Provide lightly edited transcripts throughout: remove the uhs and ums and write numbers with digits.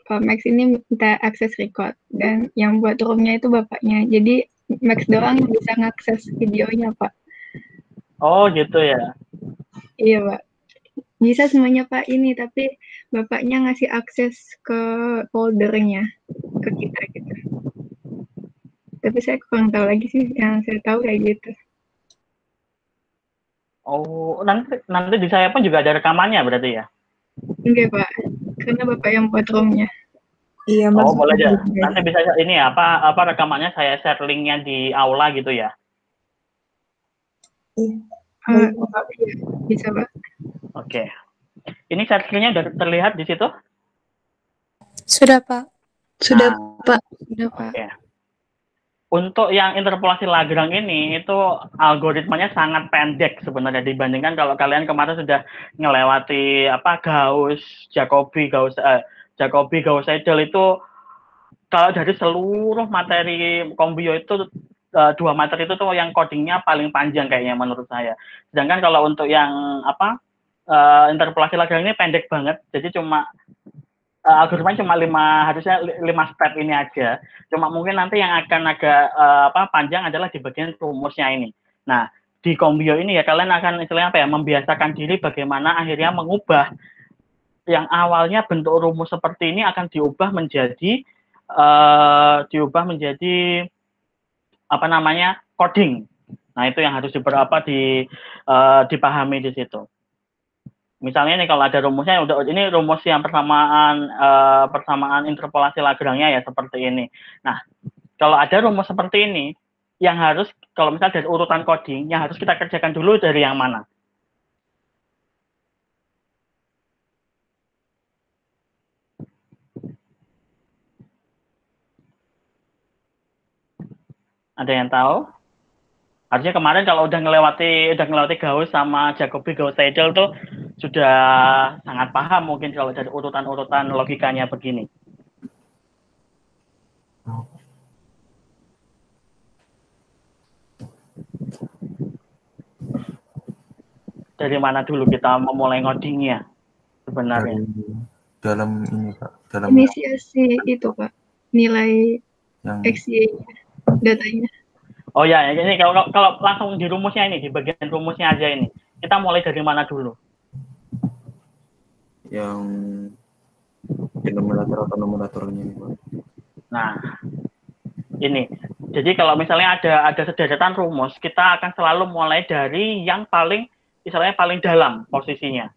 Max ini minta akses record dan yang buat roomnya itu bapaknya. Jadi Max doang yang bisa ngakses videonya, Pak. Oh, gitu ya. Iya, Pak. Bisa semuanya, Pak, ini, tapi bapaknya ngasih akses ke foldernya ke kita gitu. Tapi saya kurang tahu lagi sih, yang saya tahu kayak gitu. Oh, nanti di saya pun juga ada rekamannya berarti ya? Enggak, Pak. Karena bapak yang buat roomnya. Iya, Oh, Mas. boleh aja. Nanti bisa ini ya, apa rekamannya saya share linknya di aula gitu ya? Iya. Iya, bisa, Pak. Oke. Ini share screen-nya udah terlihat di situ? Sudah, Pak. Sudah, Pak. Sudah, Pak. Oke. Untuk yang interpolasi Lagrange ini itu algoritmanya sangat pendek sebenarnya dibandingkan kalau kalian kemarin sudah ngelewati apa Gauss, Jacobi, Gauss-Seidel itu kalau dari seluruh materi Kombio itu dua materi itu tuh yang codingnya paling panjang kayaknya menurut saya. Sedangkan kalau untuk yang apa interpolasi Lagrange ini pendek banget, jadi cuma algoritmanya cuma harusnya 5 step ini aja. Cuma mungkin nanti yang akan agak panjang adalah di bagian rumusnya ini. Nah, di Kombio ini ya kalian akan istilahnya apa ya, membiasakan diri bagaimana akhirnya mengubah yang awalnya bentuk rumus seperti ini akan diubah menjadi apa namanya coding. Nah, itu yang harus dipahami di situ. Misalnya nih kalau ada rumusnya udah ini rumus yang persamaan interpolasi Lagrange ya seperti ini. Nah, kalau ada rumus seperti ini yang harus kalau misalnya dari urutan coding yang harus kita kerjakan dulu dari yang mana? Ada yang tahu? Harusnya kemarin kalau udah ngelewati Gauss sama Jacobi Gauss-Seidel tuh sudah sangat paham mungkin kalau dari urutan-urutan logikanya begini. Dari mana dulu kita memulai ngodingnya sebenarnya? Dalam ini Pak, dalam inisiasi itu, Pak, nilai yang XY datanya. Oh ya, ini kalau langsung di rumusnya ini, di bagian rumusnya aja ini. Kita mulai dari mana dulu? yang denominator atau numeratornya ini Pak. Nah, ini. Jadi kalau misalnya ada sederetan rumus, kita akan selalu mulai dari yang paling misalnya paling dalam posisinya.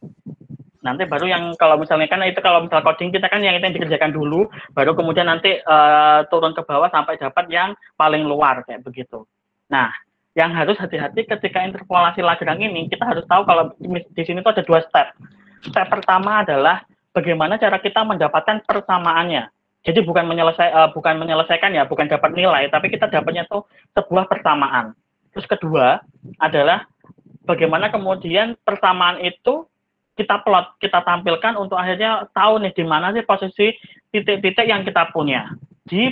Nanti baru yang kalau misalnya kan itu kalau misal coding kita kan yang itu yang dikerjakan dulu, baru kemudian nanti turun ke bawah sampai dapat yang paling luar kayak begitu. Nah, yang harus hati-hati ketika interpolasi Lagrange ini, kita harus tahu kalau di sini tuh ada 2 step. Step pertama adalah bagaimana cara kita mendapatkan persamaannya. Jadi bukan menyelesaikan ya, bukan dapat nilai, tapi kita dapatnya tuh sebuah persamaan. Terus kedua adalah bagaimana kemudian persamaan itu kita plot, kita tampilkan untuk akhirnya tahu nih di mana sih posisi titik-titik yang kita punya di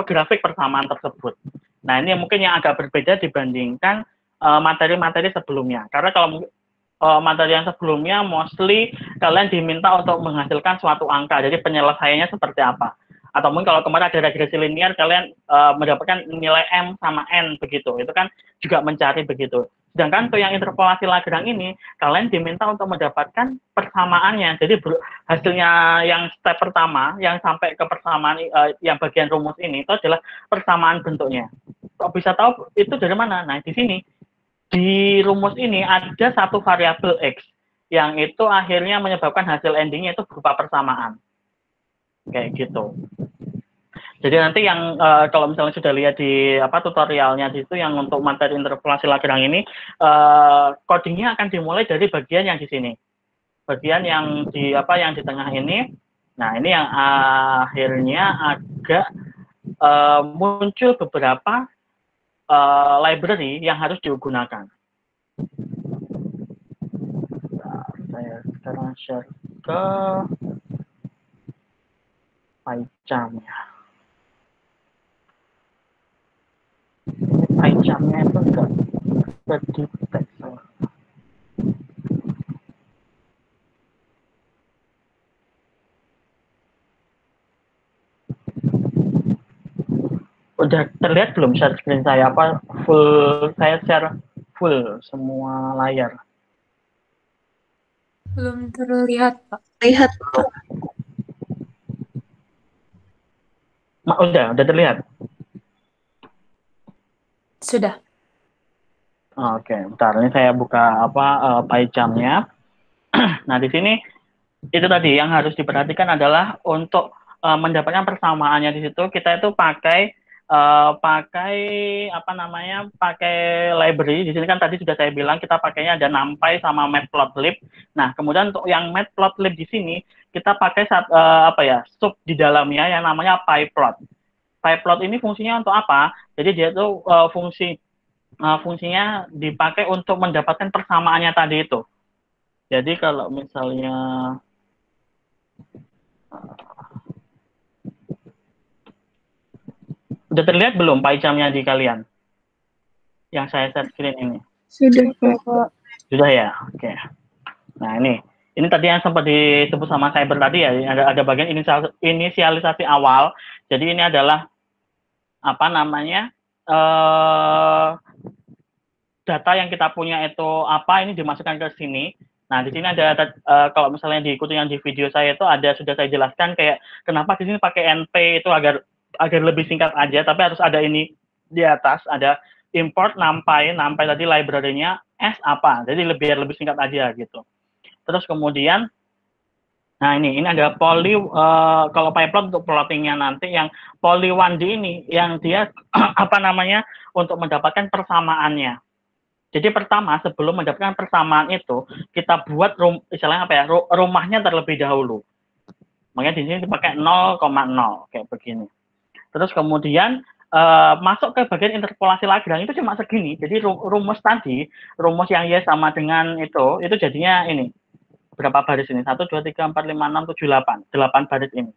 grafik persamaan tersebut. Nah, ini mungkin yang agak berbeda dibandingkan materi-materi sebelumnya. Karena kalau materi yang sebelumnya mostly kalian diminta untuk menghasilkan suatu angka. Jadi penyelesaiannya seperti apa? Atau mungkin kalau kemarin ada regresi linear, kalian mendapatkan nilai M sama N begitu. Itu kan juga mencari begitu. Sedangkan untuk yang interpolasi Lagrange ini, kalian diminta untuk mendapatkan persamaannya. Jadi hasilnya yang step pertama, yang sampai ke persamaan yang bagian rumus ini, itu adalah persamaan bentuknya. Kok bisa tahu itu dari mana? Nah, di sini. Di rumus ini ada satu variabel X, yang itu akhirnya menyebabkan hasil endingnya itu berupa persamaan. Kayak gitu. Jadi nanti yang kalau misalnya sudah lihat di tutorialnya di situ yang untuk materi interpolasi Lagrange ini codingnya akan dimulai dari bagian yang di sini, bagian yang di tengah ini. Nah, ini yang akhirnya agak muncul beberapa library yang harus digunakan. Nah, saya sekarang share ke PyCharm ya. PyCharm-nya itu enggak terdetek. Udah terlihat belum share screen saya? Apa full saya share full semua layar? Belum terlihat, Pak. Lihat, Pak. Udah terlihat. Sudah. Oke, bentar ini saya buka PyCharm-nya. Nah, di sini itu tadi yang harus diperhatikan adalah untuk mendapatkan persamaannya di situ kita itu pakai pakai library. Di sini kan tadi sudah saya bilang kita pakainya ada NumPy sama Matplotlib. Nah, kemudian untuk yang Matplotlib di sini kita pakai sub di dalamnya yang namanya pyplot. Pyplot ini fungsinya untuk apa? Jadi dia itu fungsinya dipakai untuk mendapatkan persamaannya tadi itu. Jadi kalau misalnya udah terlihat belum PyCharm-nya di kalian? Yang saya share screen ini. Sudah, Pak. Sudah ya? Oke. Nah, ini tadi yang sempat disebut sama Cyber tadi ya, ada bagian inisialisasi awal. Jadi ini adalah data yang kita punya itu ini dimasukkan ke sini. Nah, di sini ada kalau misalnya diikuti yang di video saya itu sudah saya jelaskan kayak kenapa di sini pakai NP itu agar lebih singkat aja, tapi harus ada ini di atas ada import NumPy tadi library-nya S apa. Jadi biar lebih singkat aja gitu. Terus kemudian nah ini ada kalau pyplot untuk plottingnya nanti yang poly1D ini yang dia untuk mendapatkan persamaannya. Jadi pertama sebelum mendapatkan persamaan itu kita buat rumahnya terlebih dahulu. Makanya di sini dipakai 0,0 kayak begini. Terus kemudian masuk ke bagian interpolasi Lagrange itu cuma segini. Jadi rumus yang Y sama dengan itu jadinya ini. Berapa baris ini? 1, 2, 3, 4, 5, 6, 7, 8. 8 baris ini.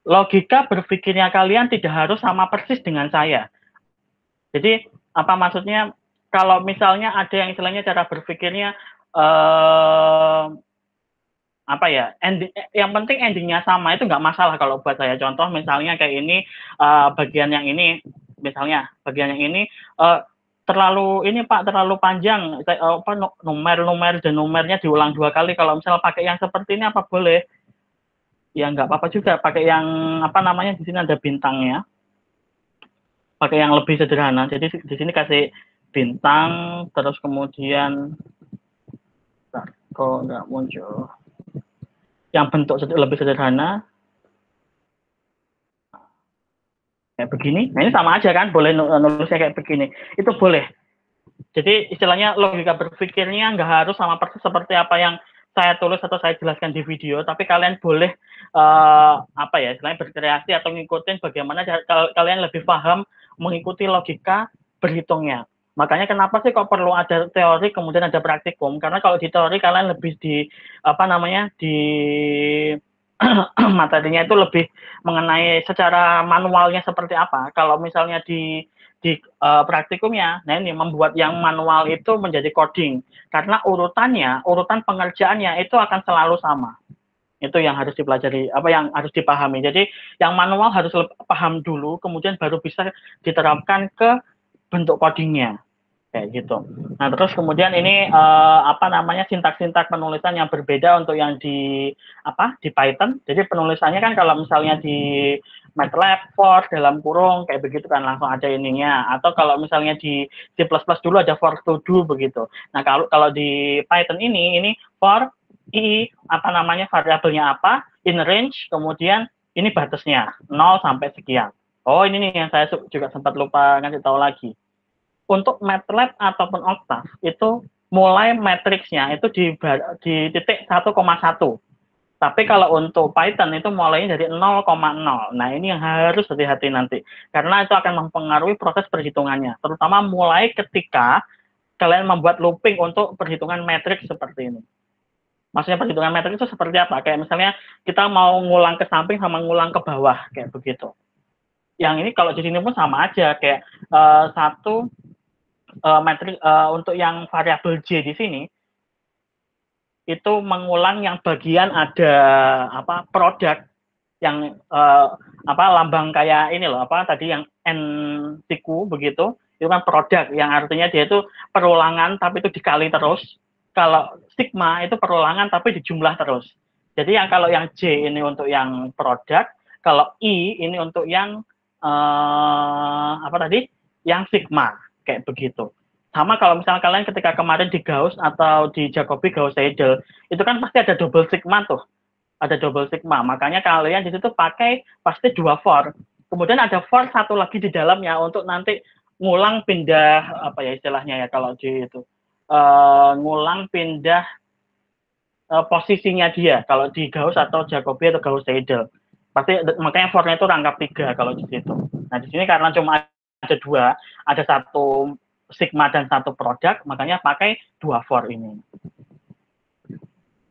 Logika berpikirnya kalian tidak harus sama persis dengan saya. Jadi apa maksudnya? Kalau misalnya ada yang istilahnya cara berpikirnya yang penting endingnya sama itu nggak masalah kalau buat saya. Contoh misalnya kayak ini bagian yang ini misalnya bagian yang ini terlalu panjang numer dan numernya diulang 2 kali. Kalau misalnya pakai yang seperti ini apa boleh? Ya nggak apa-apa juga pakai yang di sini ada bintangnya. Pakai yang lebih sederhana. Jadi di sini kasih bintang terus kemudian kok nggak muncul yang bentuk lebih sederhana kayak begini. Nah ini sama aja kan, boleh nulisnya kayak begini, itu boleh. Jadi istilahnya logika berpikirnya nggak harus sama persis seperti apa yang saya tulis atau saya jelaskan di video, tapi kalian boleh istilahnya berkreasi atau ngikutin bagaimana kalian lebih paham mengikuti logika berhitungnya. Makanya kenapa sih kok perlu ada teori kemudian ada praktikum? Karena kalau di teori kalian lebih di materinya itu lebih mengenai secara manualnya seperti apa. Kalau misalnya di praktikumnya, nah ini membuat yang manual itu menjadi coding. Karena urutan pengerjaannya itu akan selalu sama. Itu yang harus dipelajari, yang harus dipahami. Jadi yang manual harus paham dulu, kemudian baru bisa diterapkan ke bentuk codingnya. Kayak gitu. Nah, terus kemudian ini sintak-sintak penulisan yang berbeda untuk yang di Python. Jadi penulisannya kan kalau misalnya di MATLAB for dalam kurung kayak begitu kan langsung ada ininya. Atau kalau misalnya di C++ dulu ada for to do begitu. Nah, kalau di Python ini for variabelnya apa, in range, kemudian ini batasnya 0 sampai sekian. Oh, ini nih yang saya juga sempat lupa ngasih tahu lagi. Untuk MATLAB ataupun Octave itu mulai matriksnya itu di titik 1,1. Tapi kalau untuk Python itu mulainya dari 0,0. Nah, ini yang harus hati-hati nanti. Karena itu akan mempengaruhi proses perhitungannya. Terutama mulai ketika kalian membuat looping untuk perhitungan matriks seperti ini. Maksudnya perhitungan matriks itu seperti apa? Kayak misalnya kita mau ngulang ke samping sama ngulang ke bawah. Kayak begitu. Yang ini kalau di sini pun sama aja. Kayak metrik untuk yang variabel J di sini itu mengulang yang bagian ada produk lambang kayak ini loh, tadi yang N siku begitu, itu kan produk yang artinya dia itu perulangan tapi itu dikali terus. Kalau sigma itu perulangan tapi dijumlah terus. Jadi kalau yang J ini untuk yang produk, kalau I ini untuk yang yang sigma, kayak begitu. Sama kalau misalnya kalian ketika kemarin di Gauss atau di Jacobi Gauss-Seidel, itu kan pasti ada double sigma tuh. Ada double sigma, makanya kalian di situ pakai pasti 2 for. Kemudian ada for satu lagi di dalamnya untuk nanti ngulang pindah istilahnya ya kalau di itu ngulang pindah posisinya dia kalau di Gauss atau Jacobi atau Gauss-Seidel. Pasti makanya for-nya itu rangkap 3 kalau di situ. Nah di sini karena cuma ada 2, ada 1 sigma dan 1 produk, makanya pakai 2 for ini.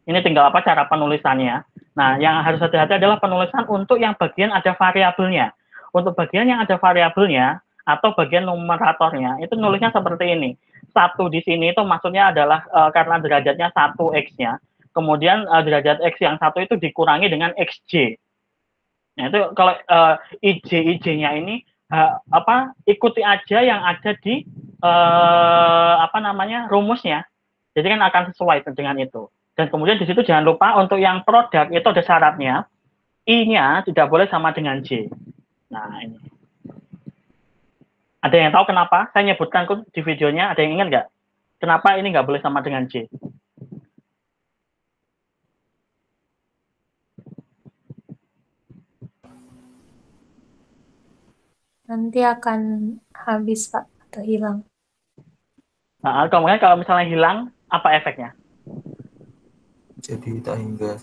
Ini tinggal cara penulisannya. Nah, yang harus hati-hati adalah penulisan untuk yang bagian ada variabelnya. Untuk bagian yang ada variabelnya atau bagian numeratornya, itu nulisnya seperti ini. 1 di sini itu maksudnya adalah karena derajatnya 1x-nya. Kemudian derajat x yang 1 itu dikurangi dengan xj. Nah, itu kalau ij-nya ini ikuti aja yang ada di rumusnya. Jadi kan akan sesuai dengan itu. Dan kemudian di situ jangan lupa untuk yang produk itu ada syaratnya, I-nya tidak boleh sama dengan J. Nah, ini. Ada yang tahu kenapa? Saya nyebutkan di videonya, ada yang ingat nggak? Kenapa ini nggak boleh sama dengan J? Nanti akan habis, Pak, atau hilang. Nah, kemudian kalau misalnya hilang, apa efeknya? Jadi tak hingga.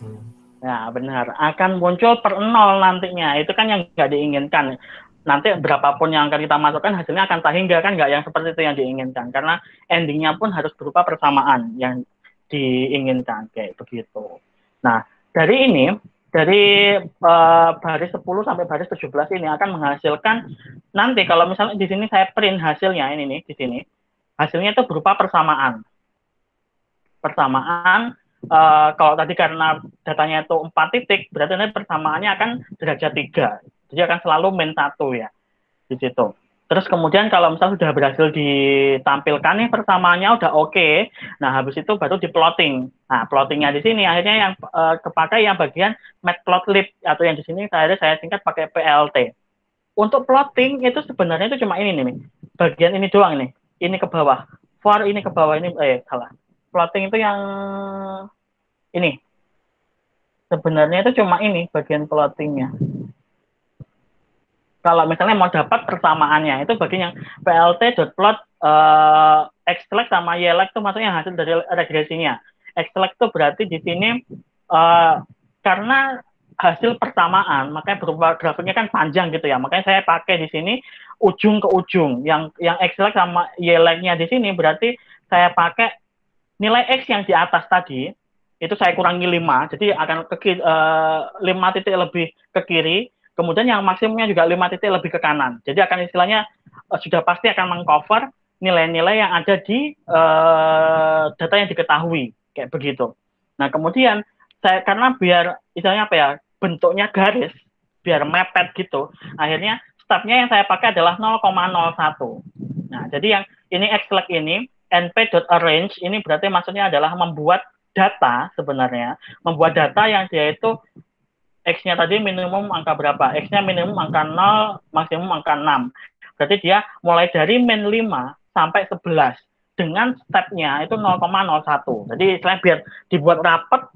Nah, benar. Akan muncul per 0 nantinya. Itu kan yang nggak diinginkan. Nanti berapapun yang akan kita masukkan, hasilnya akan tak hingga, kan nggak yang seperti itu yang diinginkan. Karena endingnya pun harus berupa persamaan yang diinginkan. Kayak begitu. Nah, dari ini, dari baris 10 sampai baris 17 ini akan menghasilkan, nanti kalau misalnya di sini saya print hasilnya, ini nih, di sini. Hasilnya itu berupa persamaan. Persamaan, kalau tadi karena datanya itu 4 titik, berarti nanti persamaannya akan derajat 3. Jadi akan selalu min 1 ya, di situ. Terus kemudian kalau misalnya sudah berhasil ditampilkan nih persamaannya udah oke, nah habis itu baru di plotting. Nah, plottingnya di sini akhirnya yang kepakai yang bagian matplotlib, atau yang di sini saya singkat pakai PLT. Untuk plotting itu sebenarnya itu cuma ini nih, bagian ini doang nih, ini ke bawah, for ini ke bawah, ini salah. Plotting itu yang ini. Sebenarnya itu cuma ini bagian plottingnya. Kalau misalnya mau dapat persamaannya, itu bagian yang plt.plot extract sama yelect itu maksudnya hasil dari regresinya. Extract itu berarti di sini karena hasil persamaan, makanya berupa grafiknya kan panjang gitu ya. Makanya saya pakai di sini ujung ke ujung. Yang extract sama yelect-nya di sini berarti saya pakai nilai X yang di atas tadi, itu saya kurangi 5, jadi akan 5 titik lebih ke kiri, kemudian yang maksimumnya juga 5 titik lebih ke kanan. Jadi akan istilahnya sudah pasti akan mengcover nilai-nilai yang ada di data yang diketahui, kayak begitu. Nah, kemudian saya karena biar istilahnya bentuknya garis, biar mepet gitu, akhirnya stepnya yang saya pakai adalah 0,01. Nah, jadi yang ini extract ini np.arrange ini berarti maksudnya adalah membuat data sebenarnya, membuat data yang dia itu X-nya tadi minimum angka berapa? X-nya minimum angka 0, maksimum angka 6. Berarti dia mulai dari min 5 sampai 11 dengan stepnya itu 0,01. Jadi selain biar dibuat rapat,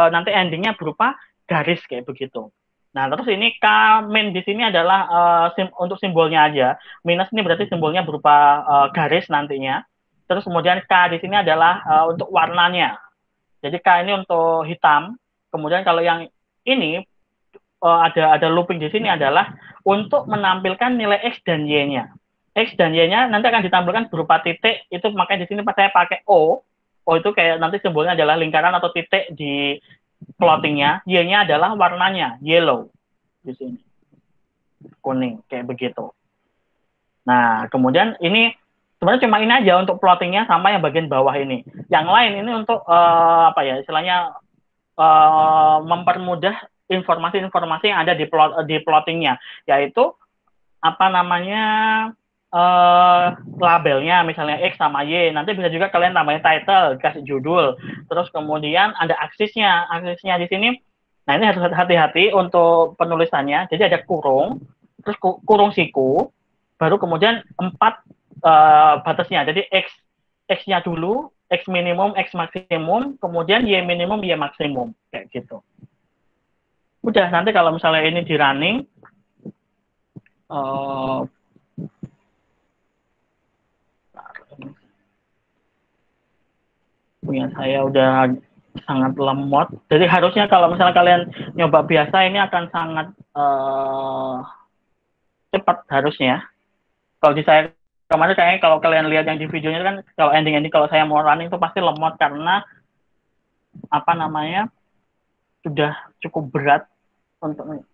nanti endingnya berupa garis kayak begitu. Nah, terus ini K min di sini adalah untuk simbolnya aja. Minus ini berarti simbolnya berupa garis nantinya. Terus kemudian K di sini adalah untuk warnanya. Jadi K ini untuk hitam. Kemudian kalau yang ini ada looping di sini adalah untuk menampilkan nilai X dan Y-nya. X dan Y-nya nanti akan ditampilkan berupa titik. Itu makanya di sini saya pakai O. O itu kayak nanti simbolnya adalah lingkaran atau titik di plottingnya. Y-nya adalah warnanya yellow di sini, kuning kayak begitu. Nah, kemudian ini sebenarnya cuma ini aja untuk plottingnya sama yang bagian bawah ini. Yang lain ini untuk istilahnya mempermudah informasi-informasi yang ada di plottingnya, yaitu apa namanya labelnya, misalnya X sama Y. Nanti bisa juga kalian tambahin title, kasih judul. Terus kemudian ada aksisnya di sini. Nah, ini harus hati-hati untuk penulisannya. Jadi ada kurung, terus kurung siku, baru kemudian 4 batasnya. Jadi X-nya dulu, X minimum, X maksimum, kemudian Y minimum, Y maksimum, kayak gitu. Udah, nanti kalau misalnya ini di running, punya saya udah sangat lemot. Jadi harusnya kalau misalnya kalian nyoba biasa ini akan sangat cepat harusnya. Kalau di saya kemarin kayaknya kalau kalian lihat yang di videonya kan, kalau ending kalau saya mau running itu pasti lemot karena apa namanya sudah cukup berat untuk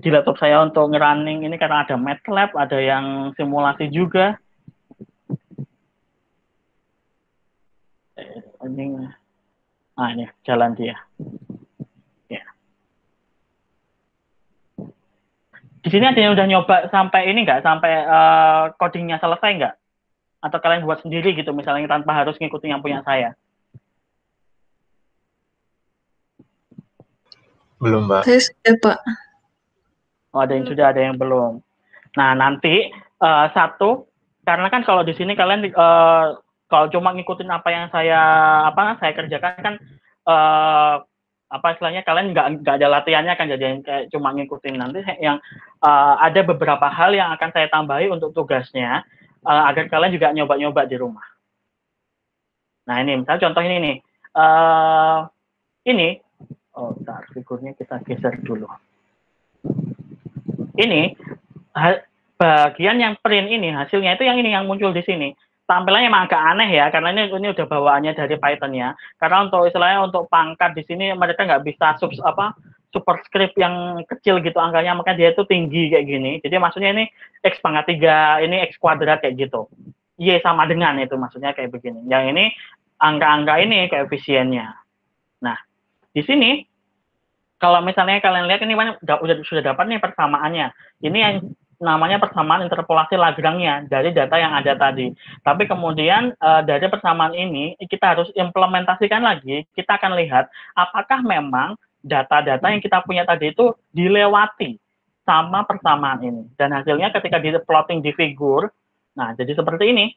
di laptop saya untuk ngerunning ini karena ada MATLAB, ada yang simulasi juga. Ini jalan dia. Ya. Di sini ada yang udah nyoba sampai ini nggak? Sampai codingnya selesai nggak? Atau kalian buat sendiri gitu misalnya tanpa harus ngikutin yang punya saya? Belum, Mbak. Saya sudah, Pak. Oh, ada yang sudah, ada yang belum. Nah, nanti satu, karena kan kalau di sini kalian kalau cuma ngikutin apa yang saya kerjakan kan apa istilahnya kalian nggak ada latihannya kan, jadi kayak cuma ngikutin. Nanti yang ada beberapa hal yang akan saya tambahi untuk tugasnya agar kalian juga nyoba-nyoba di rumah. Nah, ini misalnya contoh ini nih. Ini bentar, figurnya kita geser dulu. Ini bagian yang print ini, hasilnya itu yang ini yang muncul di sini. Tampilannya emang agak aneh ya, karena ini udah bawaannya dari Python-nya. Karena untuk istilahnya untuk pangkat di sini mereka nggak bisa superscript yang kecil gitu angkanya, makanya dia itu tinggi kayak gini. Jadi maksudnya ini X pangkat 3, ini X kuadrat kayak gitu. Y sama dengan itu maksudnya kayak begini. Yang ini angka-angka ini koefisiennya. Nah, di sini kalau misalnya kalian lihat ini sudah dapat nih persamaannya. Ini yang namanya persamaan interpolasi Lagrange dari data yang ada tadi. Tapi kemudian dari persamaan ini kita harus implementasikan lagi. Kita akan lihat apakah memang data-data yang kita punya tadi itu dilewati sama persamaan ini. Dan hasilnya ketika di plotting di figur, nah jadi seperti ini.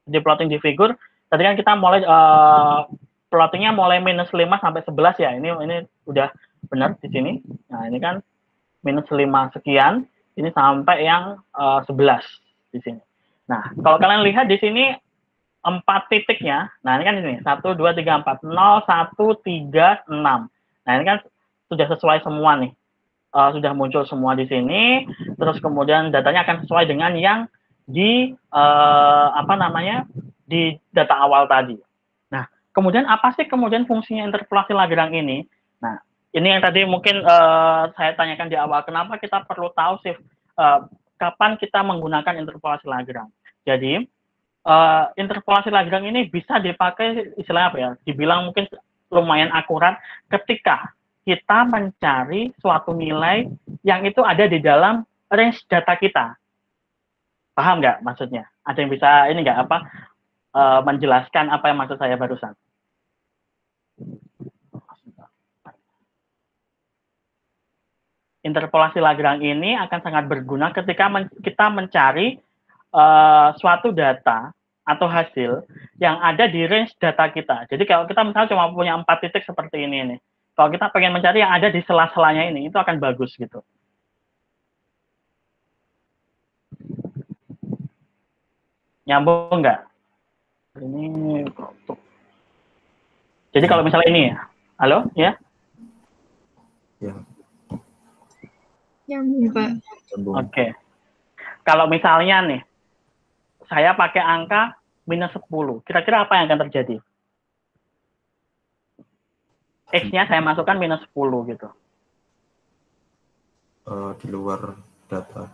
Di plotting di figur, tadi kan kita mulai plottingnya mulai minus 5 sampai 11 ya. Ini udah benar di sini. Nah, ini kan minus 5 sekian, ini sampai yang 11 di sini. Nah, kalau kalian lihat di sini 4 titiknya. Nah, ini kan ini 1 2 3 4 0 1 3 6. Nah, ini kan sudah sesuai semua nih. Sudah muncul semua di sini. Terus kemudian datanya akan sesuai dengan yang di di data awal tadi. Kemudian apa sih kemudian fungsinya interpolasi Lagrange ini? Nah, ini yang tadi mungkin saya tanyakan di awal, kenapa kita perlu tahu sih kapan kita menggunakan interpolasi Lagrange. Jadi, interpolasi Lagrange ini bisa dipakai istilahnya apa ya, dibilang mungkin lumayan akurat ketika kita mencari suatu nilai yang itu ada di dalam range data kita. Paham nggak maksudnya? Ada yang bisa ini nggak menjelaskan apa yang maksud saya barusan? Interpolasi Lagrange ini akan sangat berguna ketika kita mencari suatu data atau hasil yang ada di range data kita. Jadi kalau kita misalnya cuma punya 4 titik seperti ini nih, kalau kita pengen mencari yang ada di sela-selanya ini, itu akan bagus gitu. Nyambung nggak? Ini jadi kalau misalnya ini ya, halo ya? Ya. Nyambung, Pak. Oke. Kalau misalnya nih, saya pakai angka minus 10, kira-kira apa yang akan terjadi? X-nya saya masukkan minus 10 gitu. Di luar data.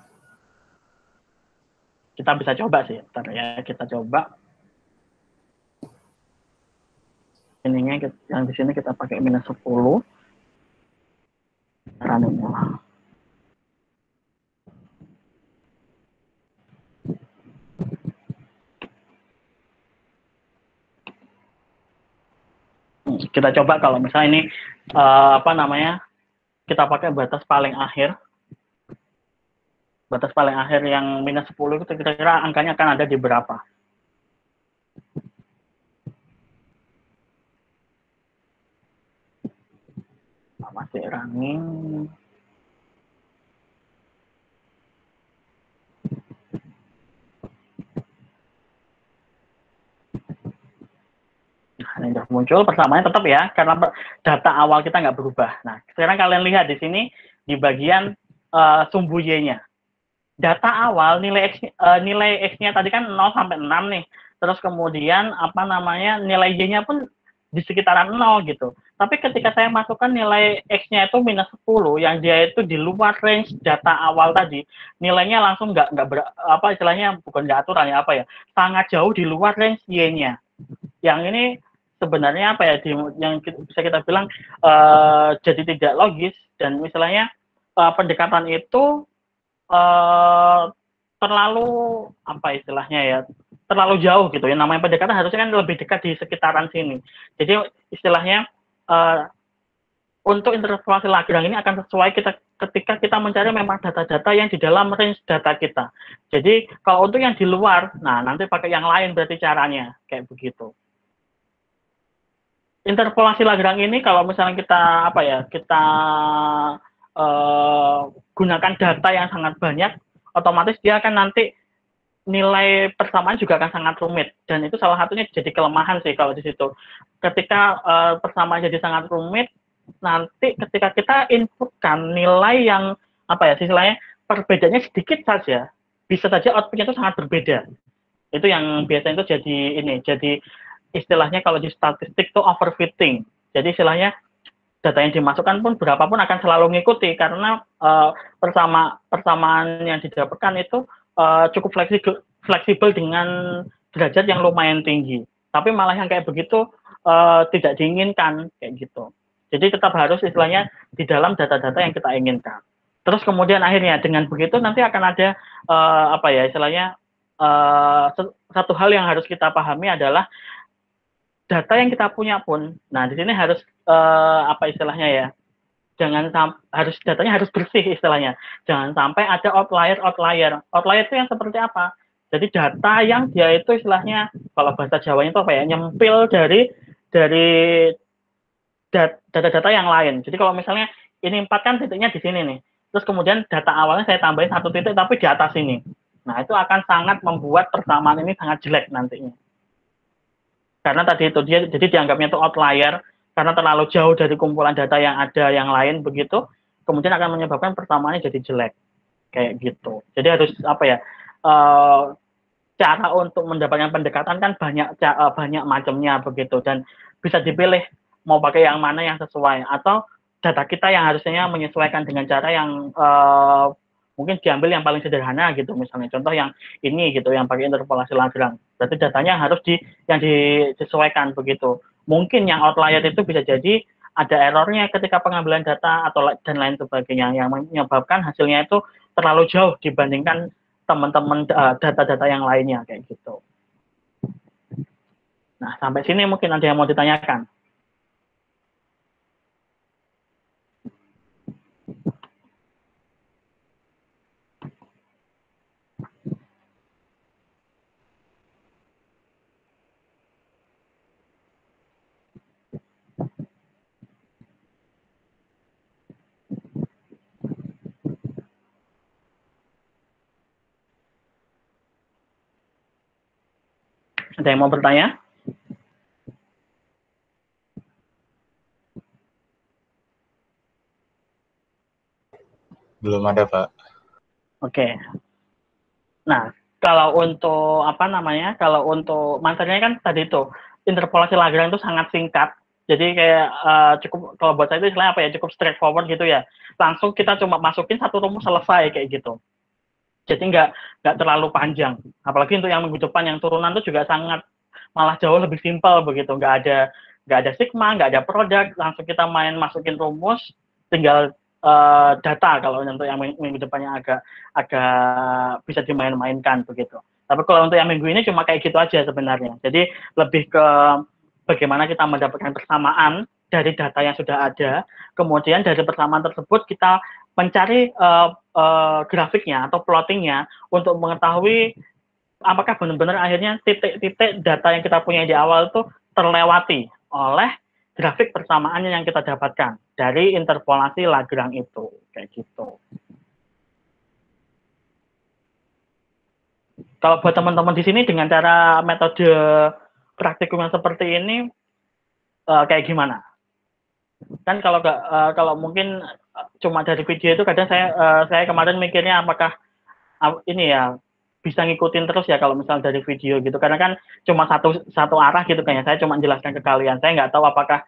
Kita bisa coba sih, bentar ya, kita coba. sininya yang di sini kita pakai minus 10. Running. Kita coba kalau misalnya ini apa namanya, kita pakai batas paling akhir. Batas paling akhir yang minus 10 itu kira-kira angkanya akan ada di berapa? Masih running. Nah, ini sudah muncul, persamaannya tetap ya, karena data awal kita nggak berubah. Nah, sekarang kalian lihat di sini, di bagian sumbu Y-nya. Data awal, nilai X-nya tadi kan 0 sampai 6 nih. Terus kemudian, apa namanya, nilai Y-nya pun di sekitaran 0 gitu. Tapi ketika saya masukkan nilai X-nya itu minus 10, yang dia itu di luar range data awal tadi, nilainya langsung nggak apa istilahnya, bukan nggak aturan ya, apa ya, sangat jauh di luar range Y-nya. Yang ini sebenarnya apa ya, yang bisa kita bilang jadi tidak logis, dan misalnya pendekatan itu terlalu apa istilahnya ya, terlalu jauh gitu ya. Namanya pendekatan harusnya kan lebih dekat di sekitaran sini. Jadi istilahnya untuk interpolasi Lagrange ini akan sesuai ketika kita mencari memang data-data yang di dalam range data kita. Jadi kalau untuk yang di luar, nah nanti pakai yang lain berarti caranya kayak begitu. Interpolasi Lagrange ini kalau misalnya kita apa ya, kita gunakan data yang sangat banyak, otomatis dia akan nanti nilai persamaan juga akan sangat rumit, dan itu salah satunya jadi kelemahan sih kalau di situ. Ketika persamaan jadi sangat rumit, nanti ketika kita inputkan nilai yang apa ya, istilahnya perbedaannya sedikit saja, bisa saja outputnya itu sangat berbeda. Itu yang biasanya itu jadi istilahnya kalau di statistik itu overfitting. Jadi istilahnya data yang dimasukkan pun berapapun akan selalu mengikuti, karena persamaan yang didapatkan itu cukup fleksibel dengan derajat yang lumayan tinggi. Tapi malah yang kayak begitu tidak diinginkan kayak gitu. Jadi tetap harus istilahnya di dalam data-data yang kita inginkan. Terus kemudian akhirnya dengan begitu nanti akan ada apa ya istilahnya, satu hal yang harus kita pahami adalah data yang kita punya pun, nah di sini harus apa istilahnya ya, harus datanya harus bersih istilahnya, jangan sampai ada outlier. Outlier itu yang seperti apa? Jadi data yang dia itu istilahnya, kalau bahasa Jawanya itu apa ya, nyempil dari data-data yang lain. Jadi kalau misalnya ini 4 kan titiknya di sini nih, terus kemudian data awalnya saya tambahin 1 titik tapi di atas ini, nah itu akan sangat membuat persamaan ini sangat jelek nantinya. Karena tadi itu dia jadi dianggapnya itu outlier karena terlalu jauh dari kumpulan data yang ada yang lain begitu, kemudian akan menyebabkan persamaannya jadi jelek kayak gitu. Jadi harus apa ya, cara untuk mendapatkan pendekatan kan banyak macamnya begitu, dan bisa dipilih mau pakai yang mana yang sesuai, atau data kita yang harusnya menyesuaikan dengan cara yang mungkin diambil yang paling sederhana gitu, misalnya contoh yang ini gitu, yang pakai interpolasi Lagrange. Berarti datanya harus yang disesuaikan begitu. Mungkin yang outlier itu bisa jadi ada errornya ketika pengambilan data atau dan lain sebagainya, yang menyebabkan hasilnya itu terlalu jauh dibandingkan teman-teman data-data yang lainnya kayak gitu. Nah, sampai sini mungkin ada yang mau ditanyakan. Ada yang mau bertanya? Belum ada, Pak. Oke. Nah, kalau untuk apa namanya, kalau untuk materinya kan tadi itu interpolasi Lagrange itu sangat singkat. Jadi kayak cukup, kalau buat saya itu istilahnya apa ya, cukup straightforward gitu ya. Langsung kita cuma masukin satu rumus selesai kayak gitu. Jadi nggak terlalu panjang. Apalagi untuk yang minggu depan yang turunan itu juga sangat malah jauh lebih simpel begitu. nggak ada sigma, nggak ada produk, langsung kita main masukin rumus, tinggal data kalau untuk yang minggu depannya agak bisa dimain-mainkan begitu. Tapi kalau untuk yang minggu ini cuma kayak gitu aja sebenarnya. Jadi lebih ke bagaimana kita mendapatkan persamaan dari data yang sudah ada, kemudian dari persamaan tersebut kita mencari grafiknya atau plottingnya untuk mengetahui apakah benar-benar akhirnya titik-titik data yang kita punya di awal itu terlewati oleh grafik persamaannya yang kita dapatkan dari interpolasi Lagrange itu, kayak gitu. Kalau buat teman-teman di sini dengan cara metode praktikum yang seperti ini, kayak gimana? Kan kalau mungkin cuma dari video itu kadang saya kemarin mikirnya apakah ini ya bisa ngikutin terus ya kalau misalnya dari video gitu, karena kan cuma satu arah gitu kan ya, saya cuma jelaskan ke kalian, saya nggak tahu apakah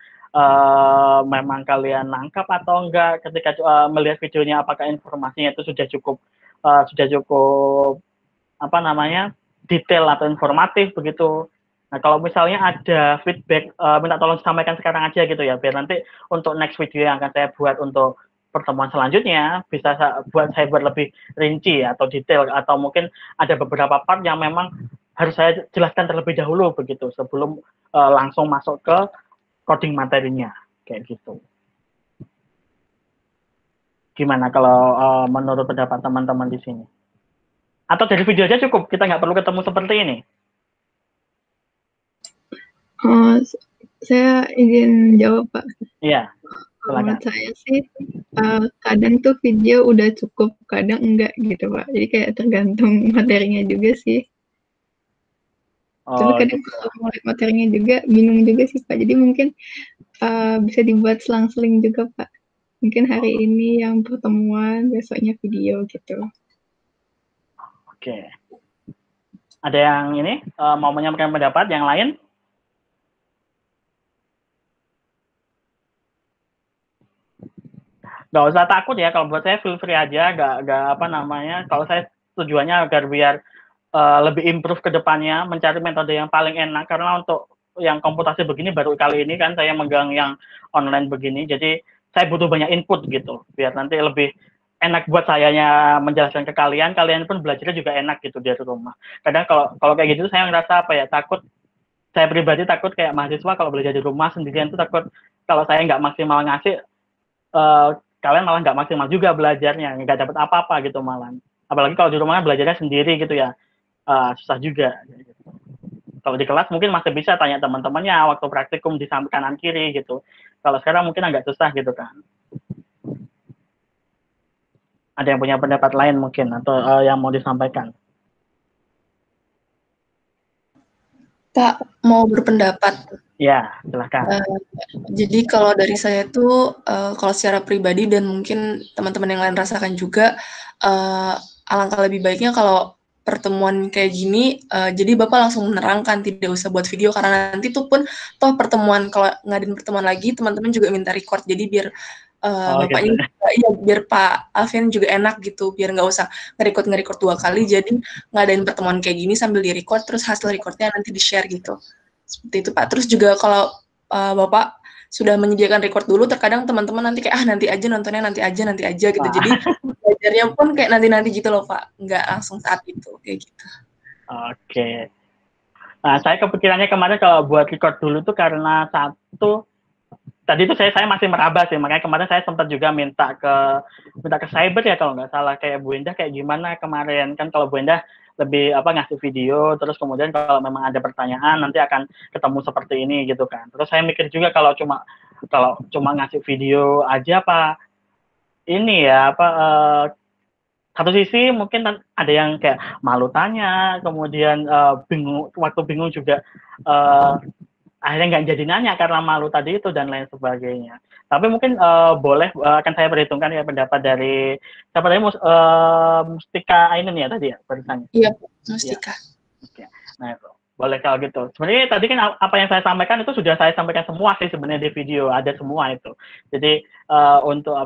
memang kalian nangkap atau enggak ketika melihat videonya, apakah informasinya itu sudah cukup apa namanya detail atau informatif begitu. Nah kalau misalnya ada feedback, minta tolong sampaikan sekarang aja gitu ya, biar nanti untuk next video yang akan saya buat untuk pertemuan selanjutnya bisa saya buat lebih rinci atau detail, atau mungkin ada beberapa part yang memang harus saya jelaskan terlebih dahulu begitu sebelum langsung masuk ke coding materinya, kayak gitu. Gimana kalau menurut pendapat teman-teman di sini? Atau dari video aja cukup, kita nggak perlu ketemu seperti ini? Saya izin jawab, Pak. Iya. Menurut saya sih kadang tuh video udah cukup, kadang enggak gitu Pak. Jadi kayak tergantung materinya juga sih. Tapi kadang kalau mau lihat materinya juga bingung juga sih Pak. Jadi mungkin bisa dibuat selang-seling juga Pak. Mungkin hari ini yang pertemuan, besoknya video gitu. Oke. Ada yang ini mau menyampaikan pendapat yang lain? Nggak usah takut ya, kalau buat saya feel free aja, nggak apa namanya, kalau saya tujuannya agar biar lebih improve ke depannya, mencari metode yang paling enak, karena untuk yang komputasi begini baru kali ini kan saya megang yang online begini, jadi saya butuh banyak input gitu, biar nanti lebih enak buat sayanya menjelaskan ke kalian, kalian pun belajarnya juga enak gitu di rumah. Kadang kalau kayak gitu saya ngerasa apa ya, takut, saya pribadi takut kayak mahasiswa kalau belajar di rumah sendirian tuh takut kalau saya nggak maksimal ngasih, kalian malah nggak maksimal juga belajarnya, nggak dapat apa-apa gitu malah. Apalagi kalau di rumah belajarnya sendiri gitu ya, susah juga. Kalau di kelas mungkin masih bisa tanya teman-temannya waktu praktikum di samping kanan kiri gitu. Kalau sekarang mungkin agak susah gitu kan. Ada yang punya pendapat lain mungkin atau yang mau disampaikan? Pak, mau berpendapat. Ya, silahkan. Jadi kalau dari saya tuh, kalau secara pribadi dan mungkin teman-teman yang lain rasakan juga, alangkah lebih baiknya kalau pertemuan kayak gini, jadi Bapak langsung menerangkan, tidak usah buat video, karena nanti tuh pun toh pertemuan, kalau ngadain pertemuan lagi, teman-teman juga minta record, jadi biar Bapaknya gitu. ya, biar Pak Alfian juga enak gitu, biar nggak usah nge-record 2 kali, jadi ngadain pertemuan kayak gini sambil di-record, terus hasil recordnya nanti di-share gitu. Seperti itu Pak. Terus juga kalau Bapak sudah menyediakan record dulu, terkadang teman-teman nanti kayak nanti aja nontonnya, nanti aja gitu. Jadi belajarnya pun kayak nanti gitu loh Pak, nggak langsung saat itu kayak gitu. Oke. Nah, saya kepikirannya kemarin kalau buat record dulu tuh karena satu, tadi itu saya masih meraba sih, makanya kemarin saya sempat juga minta ke cyber ya kalau nggak salah, kayak Bu Endah kayak gimana kemarin, kan kalau Bu Endah lebih ngasih video, terus kemudian kalau memang ada pertanyaan nanti akan ketemu seperti ini gitu kan. Terus saya mikir juga kalau cuma ngasih video aja apa ini ya satu sisi mungkin ada yang kayak malu tanya, kemudian bingung juga akhirnya nggak jadi nanya karena malu tadi itu dan lain sebagainya. Tapi mungkin boleh akan saya perhitungkan ya pendapat dari siapa tadi, Mustika ini ya tadi ya barusan. Iya, Mustika. Ya. Nah itu boleh kalau gitu. Sebenarnya tadi kan apa yang saya sampaikan itu sudah saya sampaikan semua sih sebenarnya di video, ada semua itu. Jadi untuk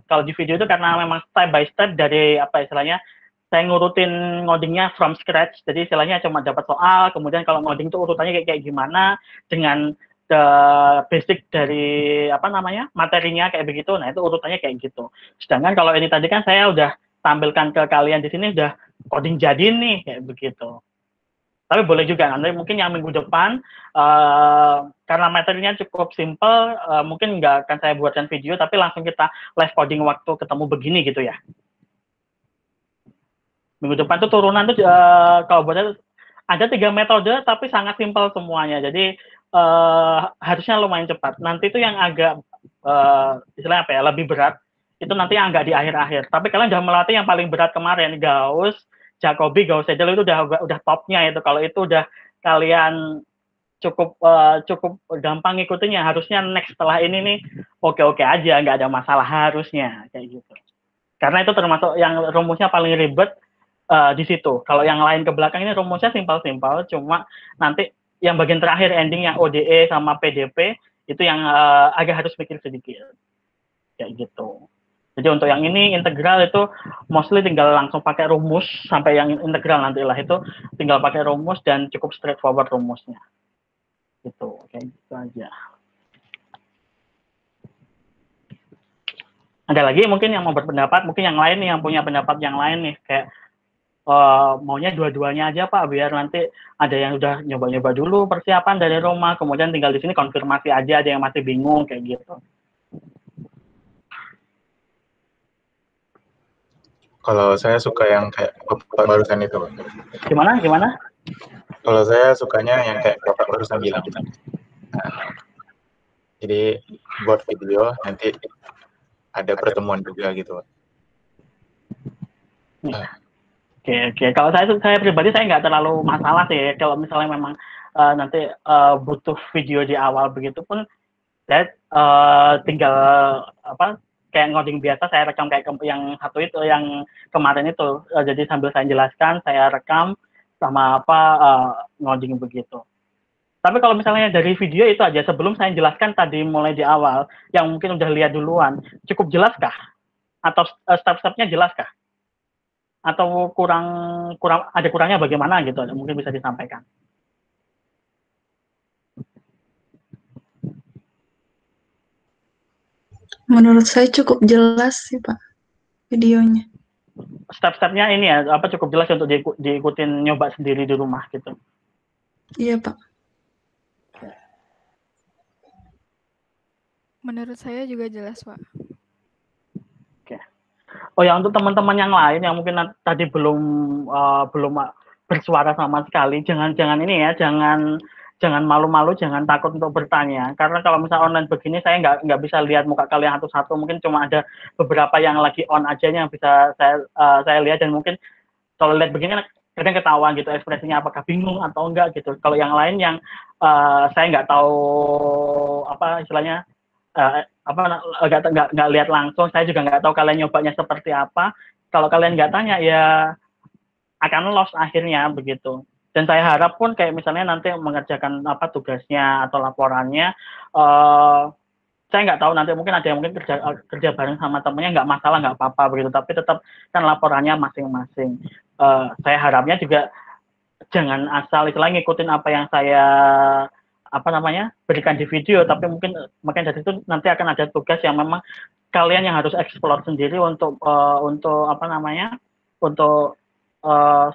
kalau di video itu karena memang step by step dari istilahnya saya ngurutin ngodingnya from scratch, jadi istilahnya cuma dapat soal, kemudian kalau ngoding itu urutannya kayak gimana, dengan basic dari apa namanya materinya kayak begitu. Nah itu urutannya kayak gitu. Sedangkan kalau ini tadi kan saya udah tampilkan ke kalian di sini udah coding jadi nih kayak begitu. Tapi boleh juga nanti mungkin yang minggu depan karena materinya cukup simple, mungkin nggak akan saya buatkan video, tapi langsung kita live coding waktu ketemu begini gitu ya. Minggu depan tuh turunan tuh kalau buatnya ada 3 metode tapi sangat simpel semuanya. Jadi harusnya lumayan cepat. Nanti itu yang agak istilahnya apa ya, lebih berat itu nanti yang agak di akhir-akhir. Tapi kalian udah melatih yang paling berat kemarin, Gauss, Jacobi, Gauss Seidel itu udah topnya itu. Kalau itu udah kalian cukup gampang ngikutinnya, harusnya next setelah ini nih oke aja, nggak ada masalah harusnya kayak gitu. Karena itu termasuk yang rumusnya paling ribet di situ. Kalau yang lain ke belakang ini rumusnya simpel-simpel, cuma nanti yang bagian terakhir ending yang ODE sama PDP itu yang agak harus mikir sedikit kayak gitu. Jadi untuk yang ini integral itu mostly tinggal langsung pakai rumus sampai yang integral nantilah itu tinggal pakai rumus dan cukup straightforward rumusnya. Gitu, kayak gitu aja. Ada lagi mungkin yang mau berpendapat, mungkin yang lain nih yang punya pendapat yang lain nih kayak maunya dua-duanya aja Pak, biar nanti ada yang udah nyoba-nyoba dulu persiapan dari rumah, kemudian tinggal di sini konfirmasi aja, ada yang masih bingung kayak gitu. Kalau saya suka yang kayak Bapak barusan itu, Pak. Gimana? Kalau saya sukanya yang kayak Bapak barusan bilang. Nah, jadi buat video nanti ada pertemuan juga gitu, Pak. Oke. Kalau saya pribadi saya nggak terlalu masalah sih. Kalau misalnya memang nanti butuh video di awal begitu pun, saya tinggal apa kayak ngoding biasa saya rekam kayak yang satu itu yang kemarin itu. Jadi sambil saya jelaskan saya rekam sama apa ngoding begitu. Tapi kalau misalnya dari video itu aja sebelum saya jelaskan tadi mulai di awal yang mungkin udah lihat duluan, cukup jelaskah? Atau step-stepnya jelaskah? Atau kurang ada kurangnya bagaimana gitu, mungkin bisa disampaikan. Menurut saya cukup jelas sih Pak videonya. Step-stepnya ini ya apa cukup jelas untuk diikutin nyoba sendiri di rumah gitu. Iya Pak. Menurut saya juga jelas Pak. Oke. Oh ya, untuk teman-teman yang lain yang mungkin tadi belum bersuara sama sekali, jangan ini ya, jangan malu-malu, jangan takut untuk bertanya. Karena kalau misalnya online begini, saya nggak bisa lihat muka kalian satu-satu. Mungkin cuma ada beberapa yang lagi on aja yang bisa saya lihat, dan mungkin kalau lihat begini kadang ketahuan gitu ekspresinya apakah bingung atau enggak gitu. Kalau yang lain yang saya nggak tahu apa istilahnya nggak lihat langsung, saya juga nggak tahu kalian nyobanya seperti apa. Kalau kalian nggak tanya ya akan lost akhirnya begitu. Dan saya harap pun kayak misalnya nanti mengerjakan apa tugasnya atau laporannya, saya nggak tahu nanti mungkin ada yang mungkin kerja bareng sama temennya, nggak masalah, nggak apa-apa begitu. Tapi tetap kan laporannya masing-masing. Saya harapnya juga jangan asal istilahnya ngikutin apa yang saya berikan di video, tapi mungkin dari itu nanti akan ada tugas yang memang kalian yang harus explore sendiri untuk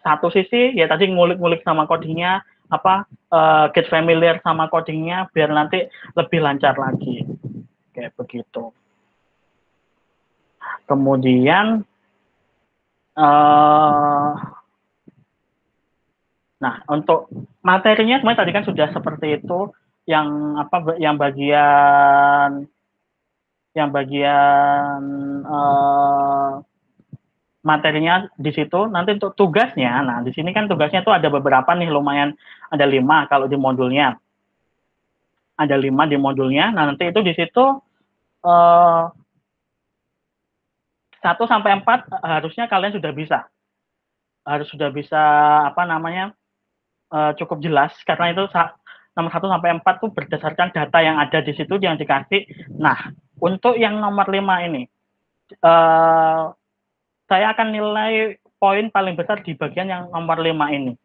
satu sisi ya tadi ngulik-ngulik sama codingnya, get familiar sama codingnya biar nanti lebih lancar lagi kayak begitu. Kemudian nah, untuk materinya kemarin tadi kan sudah seperti itu, yang bagian materinya di situ. Nanti untuk tugasnya, nah di sini kan tugasnya tuh ada beberapa nih, lumayan ada 5 kalau di modulnya. Ada 5 di modulnya. Nah, nanti itu di situ 1 sampai 4 harusnya kalian sudah bisa. Harus sudah bisa cukup jelas, karena itu nomor 1 sampai 4 tuh berdasarkan data yang ada di situ yang dikasih. Nah, untuk yang nomor 5 ini saya akan nilai poin paling besar di bagian yang nomor 5 ini.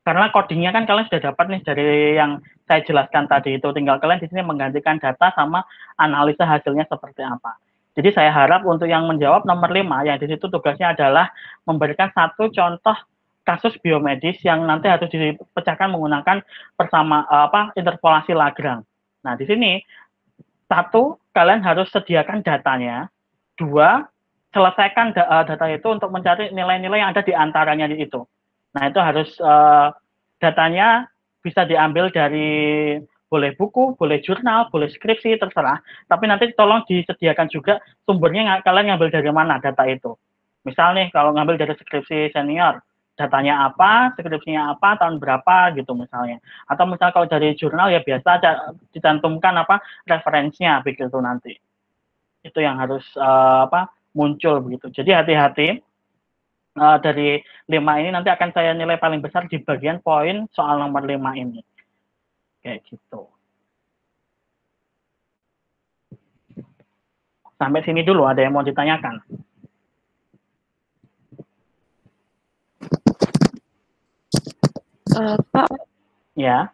Karena codingnya kan kalian sudah dapat nih dari yang saya jelaskan tadi itu. Tinggal kalian di sini menggantikan data sama analisa hasilnya seperti apa. Jadi saya harap untuk yang menjawab nomor 5, yang di situ tugasnya adalah memberikan satu contoh kasus biomedis yang nanti harus dipecahkan menggunakan interpolasi Lagrange. Nah, di sini 1, kalian harus sediakan datanya. 2, selesaikan data itu untuk mencari nilai-nilai yang ada di antaranya itu. Nah, itu harus datanya bisa diambil dari boleh buku, boleh jurnal, boleh skripsi, terserah. Tapi nanti tolong disediakan juga sumbernya kalian ngambil dari mana data itu. Misal nih, kalau ngambil dari skripsi senior, datanya apa, skripsinya apa, tahun berapa gitu misalnya. Atau misal kalau dari jurnal ya biasa dicantumkan referensinya begitu nanti. Itu yang harus muncul begitu. Jadi hati-hati. Dari 5 ini nanti akan saya nilai paling besar di bagian poin soal nomor 5 ini. Kayak gitu. Sampai sini dulu, ada yang mau ditanyakan? Pak, Ya.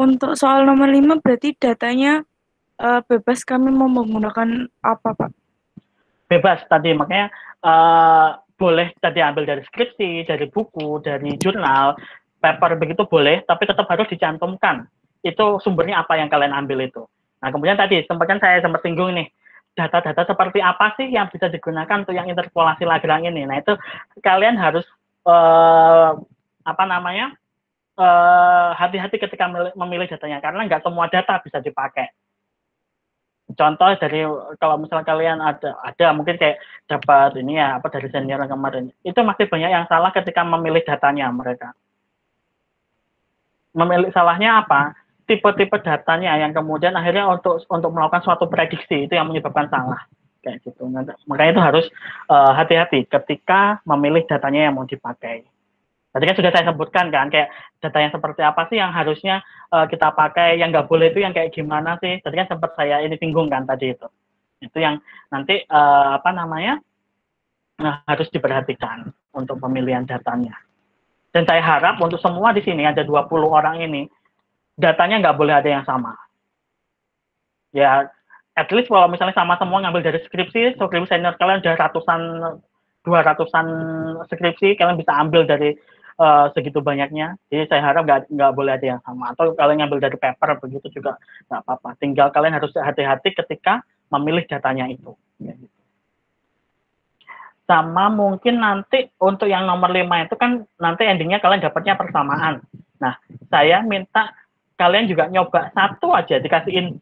untuk soal nomor 5 berarti datanya bebas kami mau menggunakan apa, Pak? Bebas tadi, makanya boleh tadi ambil dari skripsi, dari buku, dari jurnal, paper begitu boleh, tapi tetap harus dicantumkan. Itu sumbernya apa yang kalian ambil itu. Nah, kemudian tadi saya sempat singgung nih, data-data seperti apa sih yang bisa digunakan untuk yang interpolasi Lagrange ini. Nah, itu kalian harus hati-hati ketika memilih datanya, karena nggak semua data bisa dipakai. Contoh dari kalau misalnya kalian ada mungkin kayak dapat ini ya dari senior yang kemarin, itu masih banyak yang salah ketika memilih datanya mereka. Memilih salahnya apa? Tipe-tipe datanya yang kemudian akhirnya untuk melakukan suatu prediksi itu yang menyebabkan salah kayak gitu. Makanya itu harus hati-hati ketika memilih datanya yang mau dipakai. Tadi kan sudah saya sebutkan kan, kayak data yang seperti apa sih yang harusnya kita pakai, yang nggak boleh itu yang kayak gimana sih. Tadi kan sempat saya ini singgung kan tadi itu. Itu yang nanti harus diperhatikan untuk pemilihan datanya. Dan saya harap untuk semua di sini ada 20 orang ini, datanya nggak boleh ada yang sama. Ya, at least kalau misalnya sama semua ngambil dari skripsi senior kalian udah 200-an skripsi, kalian bisa ambil dari segitu banyaknya. Jadi saya harap nggak boleh ada yang sama. Atau kalian ngambil dari paper begitu juga nggak apa-apa. Tinggal kalian harus hati-hati ketika memilih datanya itu. Sama mungkin nanti untuk yang nomor 5 itu kan nanti endingnya kalian dapatnya persamaan. Nah, saya minta kalian juga nyoba satu aja dikasih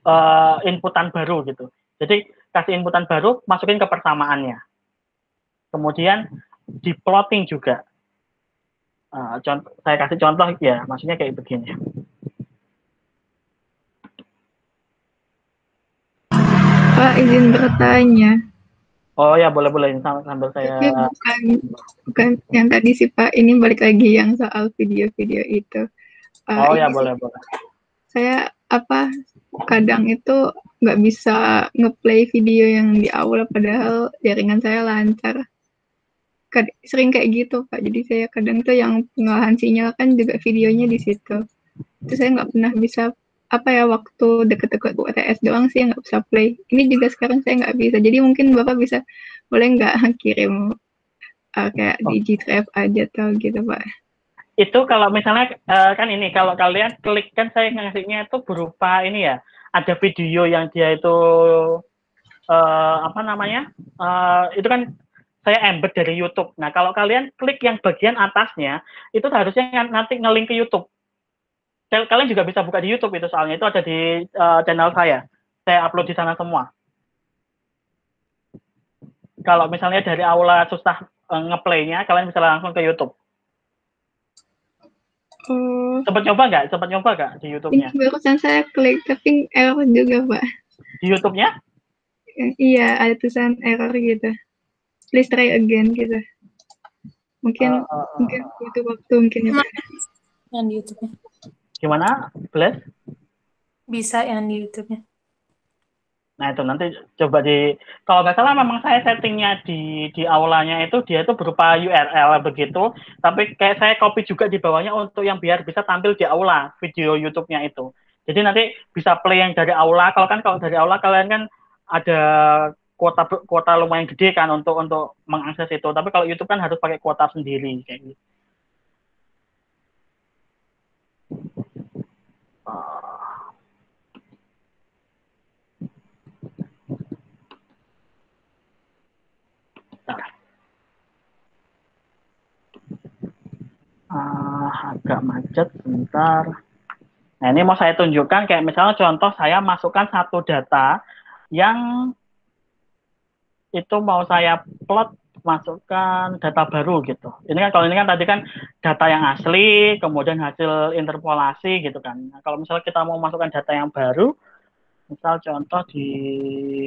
inputan baru gitu. Jadi kasih inputan baru, masukin ke persamaannya. Kemudian di plotting juga. Saya kasih contoh ya, maksudnya kayak begini. Pak, izin bertanya. Oh ya, boleh sambil saya. Tapi bukan yang tadi sih Pak, ini balik lagi yang soal video-video itu. Oh ya, boleh. Saya kadang itu nggak bisa ngeplay video yang di awal padahal jaringan saya lancar. Sering kayak gitu Pak, jadi saya kadang tuh yang pengalaman sinyal kan juga videonya di situ. Itu saya nggak pernah bisa waktu deket-deket UTS doang sih nggak bisa play. Ini juga sekarang saya nggak bisa, jadi mungkin Bapak boleh nggak kirim kayak di G-Drive aja atau gitu Pak. Itu kalau misalnya kan ini kalau kalian klik kan saya ngasihnya itu berupa ini ya, ada video yang dia itu itu kan saya embed dari YouTube. Nah, kalau kalian klik yang bagian atasnya, itu harusnya nanti nge-link ke YouTube. Kalian juga bisa buka di YouTube itu soalnya. Itu ada di channel saya. Saya upload di sana semua. Kalau misalnya dari aula susah nge-play-nya, kalian bisa langsung ke YouTube. Sempat nyoba nggak di YouTube-nya? Barusan saya klik, tapi error juga, Pak. Di YouTube-nya? Iya, ada tulisan error gitu. Please try again gitu. Mungkin butuh waktu mungkin ya, Pak. Yang di YouTube-nya. Gimana, Bless? Bisa yang di YouTube-nya. Nah itu nanti coba kalau nggak salah memang saya settingnya di aulanya itu dia itu berupa URL begitu, tapi kayak saya copy juga di bawahnya untuk yang biar bisa tampil di aula video YouTube-nya itu. Jadi nanti bisa play yang dari aula. Kalau dari aula kalian kan ada kuota lumayan gede kan untuk mengakses itu. Tapi kalau YouTube kan harus pakai kuota sendiri kayak gitu. Agak macet bentar. Nah ini mau saya tunjukkan kayak misalnya contoh saya masukkan satu data yang itu mau saya plot, masukkan data baru gitu. Ini kan kalau ini kan tadi kan data yang asli, kemudian hasil interpolasi gitu kan. Nah, kalau misalnya kita mau masukkan data yang baru, misal contoh di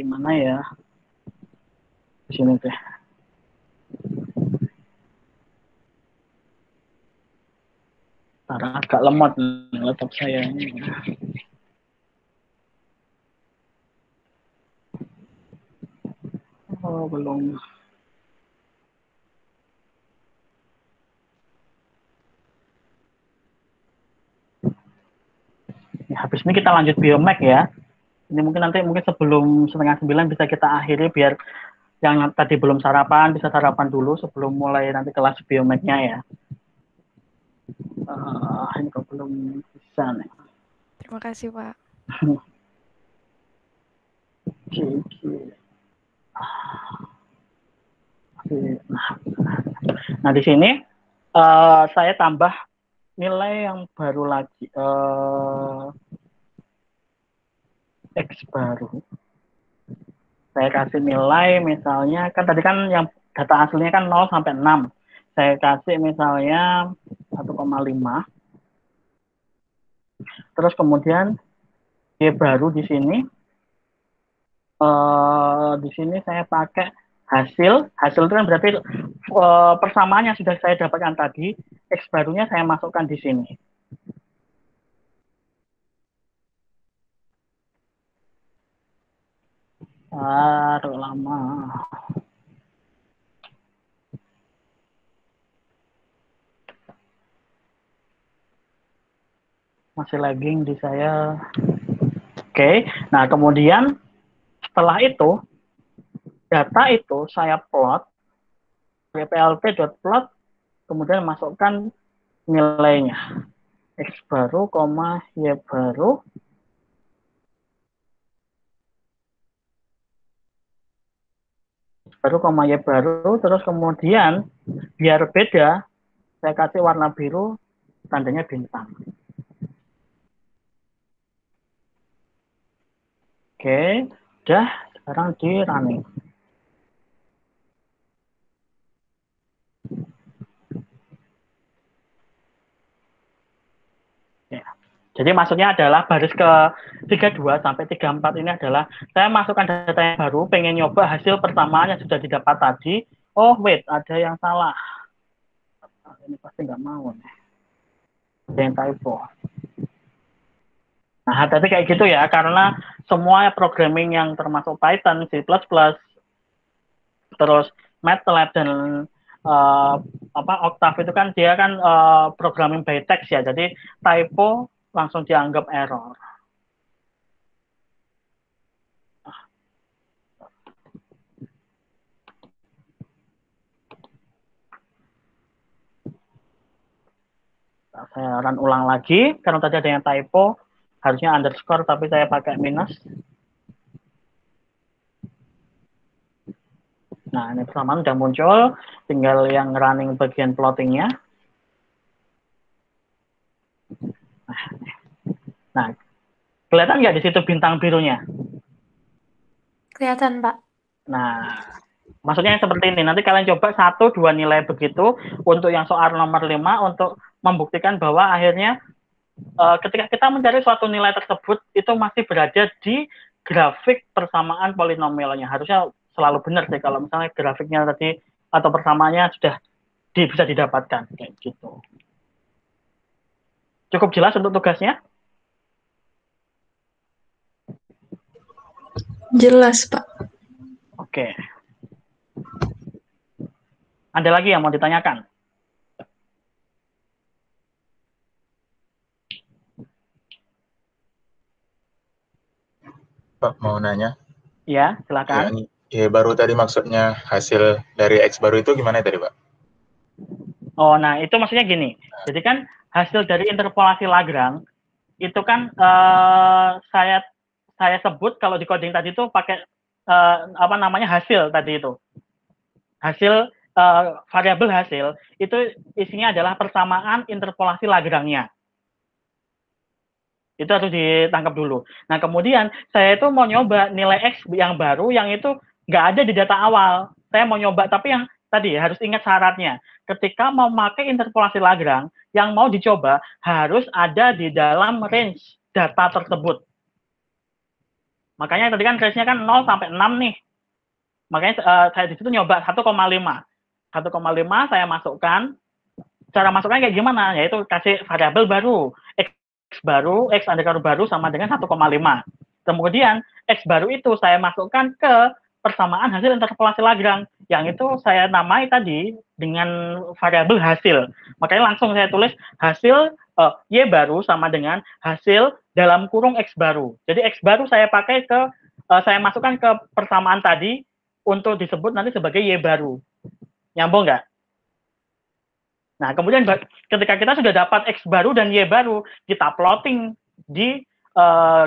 mana ya? Di sini deh. Karena agak lemot laptop saya ini. Oh, belum. Ya, habis ini kita lanjut biomek ya. Ini mungkin sebelum 8:30 bisa kita akhiri biar yang tadi belum sarapan bisa sarapan dulu sebelum mulai nanti kelas biomeknya ya. Ini kok belum bisa nih. Terima kasih, Pak. Nah, di sini saya tambah nilai yang baru lagi. X baru. Saya kasih nilai misalnya, kan tadi kan yang data aslinya kan 0 sampai 6. Saya kasih misalnya 1,5. Terus kemudian Y baru di sini. Di sini saya pakai hasil itu kan berarti persamaan yang sudah saya dapatkan tadi, X barunya saya masukkan di sini. Taruh lama. Masih lagging di saya. Oke, nah kemudian setelah itu data itu saya plot wplp.plot, kemudian masukkan nilainya X baru, Y baru, Y baru, terus kemudian biar beda saya kasih warna biru, tandanya bintang. Oke, udah, sekarang di running. Ya. Jadi maksudnya adalah baris ke 32 sampai 34 ini adalah saya masukkan data yang baru, pengen nyoba hasil persamaan yang sudah didapat tadi. Oh wait, ada yang salah. Ini pasti nggak mau nih. Ada yang typo. Nah, tapi kayak gitu ya, karena semua programming yang termasuk Python, C++, terus MATLAB dan Octave itu kan dia kan programming by text ya, jadi typo langsung dianggap error. Nah, saya run ulang lagi, karena tadi ada yang typo, harusnya underscore tapi saya pakai minus. Nah, ini persamaan sudah muncul, tinggal yang running bagian plottingnya. Nah, kelihatan nggak di situ bintang birunya? Kelihatan, Pak. Nah, maksudnya seperti ini. Nanti kalian coba 1, 2 nilai begitu untuk yang soal nomor 5 untuk membuktikan bahwa akhirnya ketika kita mencari suatu nilai tersebut itu masih berada di grafik persamaan polinomialnya. Harusnya selalu benar sih kalau misalnya grafiknya tadi atau persamaannya sudah bisa didapatkan kayak gitu. Cukup jelas untuk tugasnya? Jelas, Pak. Oke. Ada lagi yang mau ditanyakan? Pak, mau nanya? Ya, Ya, silakan. ya, baru tadi maksudnya hasil dari X baru itu gimana tadi, Pak? Oh, nah itu maksudnya gini. Jadi kan hasil dari interpolasi Lagrange itu kan saya sebut kalau di coding tadi itu pakai apa namanya hasil tadi itu. Hasil variabel hasil itu isinya adalah persamaan interpolasi Lagrange-nya. Itu harus ditangkap dulu. Nah, kemudian saya itu mau nyoba nilai X yang baru yang itu nggak ada di data awal. Saya mau nyoba, tapi yang tadi harus ingat syaratnya. Ketika mau pakai interpolasi Lagrange, yang mau dicoba harus ada di dalam range data tersebut. Makanya tadi kan range-nya kan 0 sampai 6 nih. Makanya saya di situ nyoba 1,5. 1,5 saya masukkan. Cara masuknya kayak gimana? Yaitu kasih variabel baru. X underscore baru sama dengan 1,5. Kemudian X baru itu saya masukkan ke persamaan hasil interpolasi Lagrange. Yang itu saya namai tadi dengan variabel hasil. Makanya langsung saya tulis hasil Y baru sama dengan hasil dalam kurung X baru. Jadi X baru saya pakai ke, saya masukkan ke persamaan tadi untuk disebut nanti sebagai Y baru. Nyambung nggak? Nah, kemudian ketika kita sudah dapat X baru dan Y baru, kita plotting di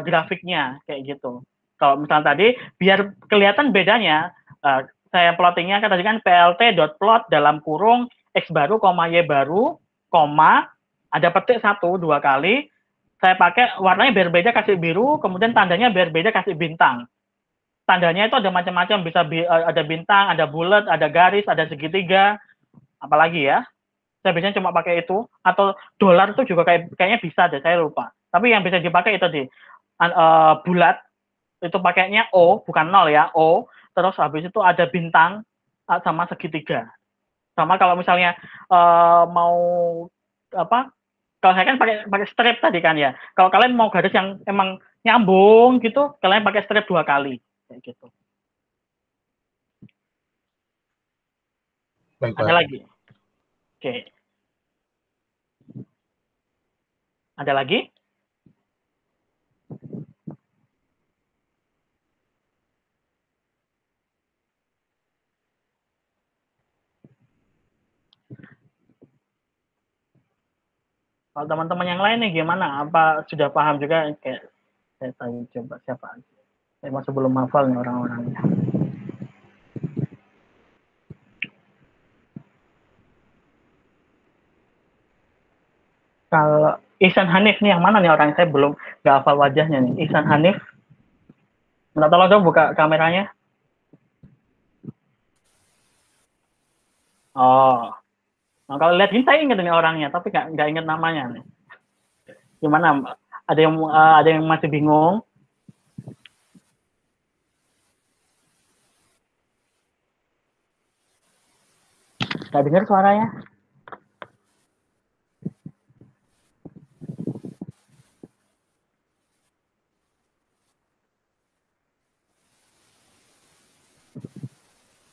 grafiknya, kayak gitu. Kalau misalnya tadi, biar kelihatan bedanya, saya plottingnya kan tadi kan plt.plot dalam kurung X baru, Y baru, ada petik 1, 2 kali, saya pakai warnanya biar beda kasih biru, kemudian tandanya biar beda kasih bintang. Tandanya itu ada macam-macam, bisa ada bintang, ada bulat, ada garis, ada segitiga, apalagi ya. Saya biasanya cuma pakai itu, atau dolar itu juga kayaknya bisa deh, saya lupa. Tapi yang bisa dipakai itu di bulat, itu pakainya O, bukan 0 ya, O, terus habis itu ada bintang sama segitiga. Sama kalau misalnya mau apa, kalau saya kan pakai strip tadi kan ya. Kalau kalian mau garis yang emang nyambung gitu, kalian pakai strip 2 kali, kayak gitu. Baik, Ada Pak. lagi? Oke. Ada lagi? Kalau teman-teman yang lain nih gimana? Apa sudah paham juga? Kayak saya tanya coba siapa aja. Saya masih belum hafal nih orang-orangnya. Kalau Ihsan Hanif nih yang mana nih orang? Saya belum nggak hafal wajahnya nih. Ihsan Hanif. Minta tolong dong buka kameranya. Oh, nah, kalau lihat ini saya ingat ini orangnya, tapi nggak ingat namanya nih. Gimana? Ada yang masih bingung? Nggak dengar suaranya?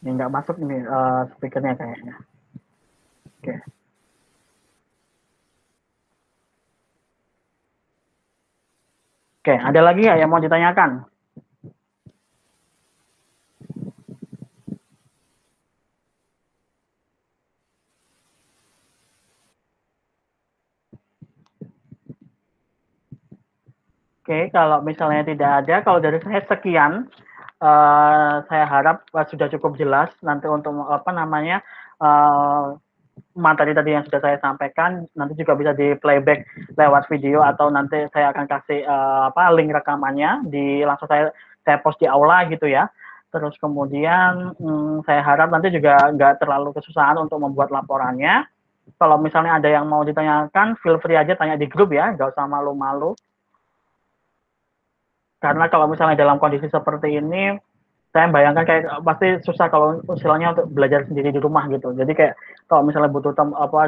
Ini nggak masuk ini speakernya kayaknya. Oke. Oke, ada lagi ya yang mau ditanyakan? Oke, kalau misalnya tidak ada, kalau dari saya sekian. Saya harap sudah cukup jelas nanti untuk apa namanya materi tadi yang sudah saya sampaikan. Nanti juga bisa di playback lewat video atau nanti saya akan kasih link rekamannya langsung saya post di aula gitu ya. Terus kemudian saya harap nanti juga nggak terlalu kesusahan untuk membuat laporannya. Kalau misalnya ada yang mau ditanyakan, feel free aja tanya di grup ya, nggak usah malu-malu. Karena kalau misalnya dalam kondisi seperti ini, saya bayangkan kayak pasti susah kalau istilahnya untuk belajar sendiri di rumah gitu. Jadi kayak kalau misalnya butuh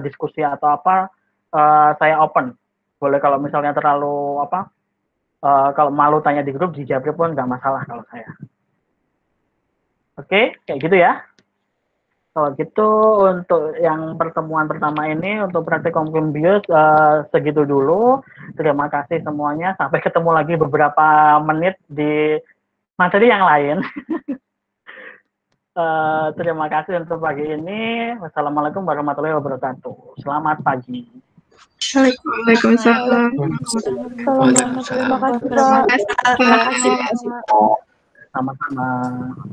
diskusi atau apa, saya open. Boleh kalau misalnya terlalu kalau malu tanya di grup, di Japri pun nggak masalah kalau saya. Oke, kayak gitu ya. Kalau gitu untuk yang pertemuan pertama ini untuk praktik Comcom Bios segitu dulu. Terima kasih semuanya. Sampai ketemu lagi beberapa menit di materi yang lain. Terima kasih untuk pagi ini. Wassalamualaikum warahmatullahi wabarakatuh. Selamat pagi. Waalaikumsalam. Terima kasih, Terima Pak. kasih, Pak. Sama-sama.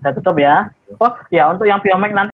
Saya tutup ya. Oh ya, untuk yang biomek nanti